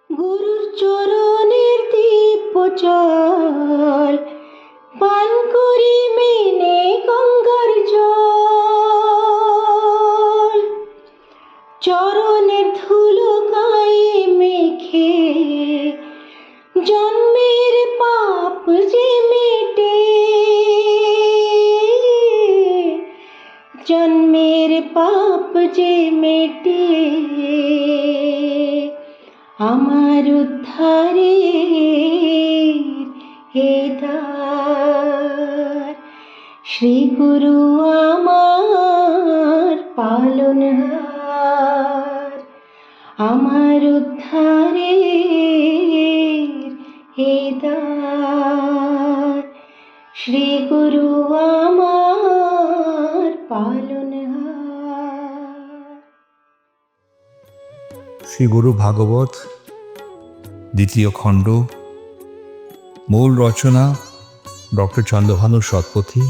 গুরুর চরণের দিব্য জল পান করি মেনে গঙ্গার জল, চরণের ধুলো গায়ে মেখে জন্মের পাপ যে মেটে, জন্মের পাপ যে মেটে, আমার উদ্ধারের হে দ্বার, শ্রী গুরু আমার পালনহার, আমার উদ্ধারের হে দ্বার, শ্রী গুরু আমার পালনহার। শ্রী গুরু ভাগবত দ্বিতীয় খণ্ড, মূল রচনা ডক্টর চন্দ্রভানু শতপথী,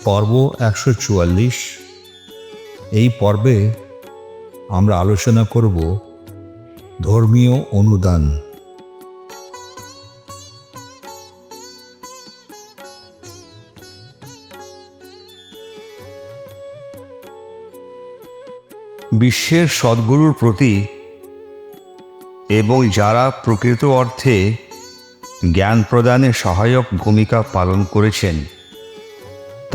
পর্ব 144। এই পর্বে আমরা আলোচনা করব ধর্মীয় অনুদান। বিশ্বের সদ্গুরুর প্রতি এবং যারা প্রকৃত অর্থে জ্ঞান প্রদানে সহায়ক ভূমিকা পালন করেছেন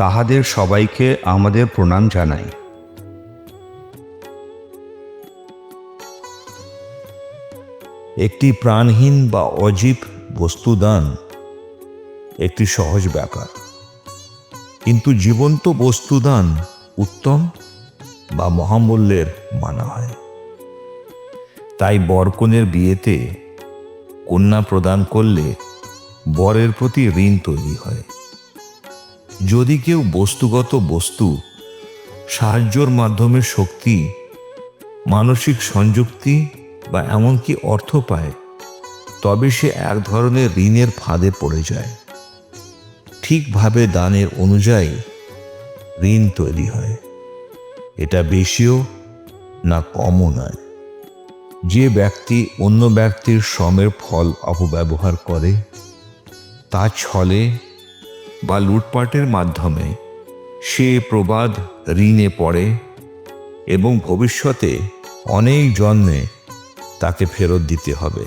তাহাদের সবাইকে আমাদের প্রণাম জানাই। একটি প্রাণহীন বা অজীব বস্তুদান একটি সহজ ব্যাপার, কিন্তু জীবন্ত বস্তুদান উত্তম বা মহামূল্যের মানা হয়। তাই বরকনের বিয়েতে কন্যা প্রদান করলে বরের প্রতি ঋণ তৈরি হয়। যদি কেউ বস্তুগত বস্তু সাহায্যর মাধ্যমে শক্তি, মানসিক সংযুক্তি বা এমনকি অর্থ পায়, তবে সে এক ধরনের ঋণের ফাঁদে পড়ে যায়। ঠিকভাবে দানের অনুযায়ী ঋণ তৈরি হয়। এটা বেশিও না কমও নয়। যে ব্যক্তি অন্য ব্যক্তির শ্রমের ফল অপব্যবহার করে, তা ছলে বা লুটপাটের মাধ্যমে সে প্রবাদ ঋণে পড়ে এবং ভবিষ্যতে অনেক জন্মে তাকে ফেরত দিতে হবে।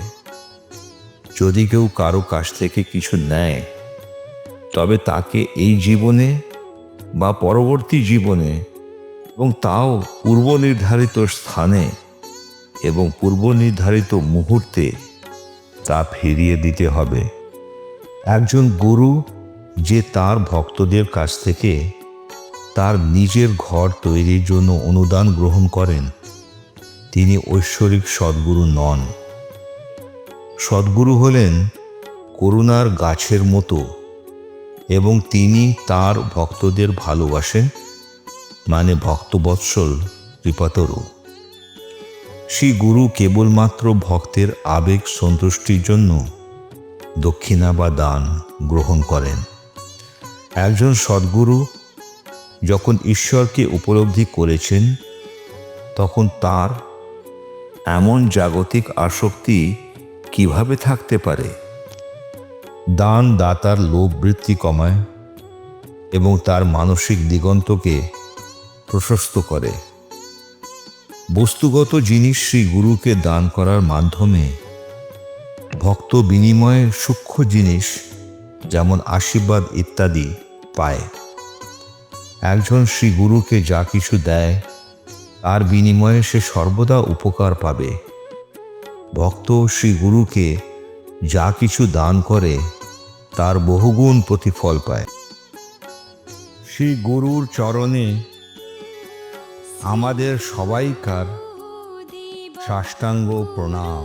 যদি কেউ কারো কাছ থেকে কিছু নেয়, তবে তাকে এই জীবনে বা পরবর্তী জীবনে এবং তাও পূর্ব নির্ধারিত স্থানে এবং পূর্ব নির্ধারিত মুহূর্তে তা ফিরিয়ে দিতে হবে। একজন গুরু যে তার ভক্তদের কাছ থেকে তার নিজের ঘর তৈরির জন্য অনুদান গ্রহণ করেন, তিনি ঐশ্বরিক সদ্গুরু নন। সদ্গুরু হলেন করুণার গাছের মতো এবং তিনি তার ভক্তদের ভালোবাসেন, মানে ভক্তবৎসল কৃপাতরু। শ্রী গুরু কেবলমাত্র ভক্তের আবেগ সন্তুষ্টির জন্য দক্ষিণা বা দান গ্রহণ করেন। একজন সদ্গুরু যখন ঈশ্বরকে উপলব্ধি করেছেন, তখন তার এমন জাগতিক আসক্তি কিভাবে থাকতে পারে? দান দাতার লোভ বৃত্তি কমায় এবং তার মানসিক দিগন্তকে প্রশস্ত করে। বস্তুগত জিনিস শ্রী গুরুকে দান করার মাধ্যমে ভক্ত বিনিময়ে সূক্ষ্ম জিনিস যেমন আশীর্বাদ ইত্যাদি পায়। একজন শ্রী গুরুকে যা কিছু দেয়, তার বিনিময়ে সে সর্বদা উপকার পাবে। ভক্ত শ্রী গুরুকে যা কিছু দান করে, তার বহুগুণ প্রতিফল পায়। শ্রী গুরুর চরণে আমাদের সবাইকার সাষ্টাঙ্গ প্রণাম।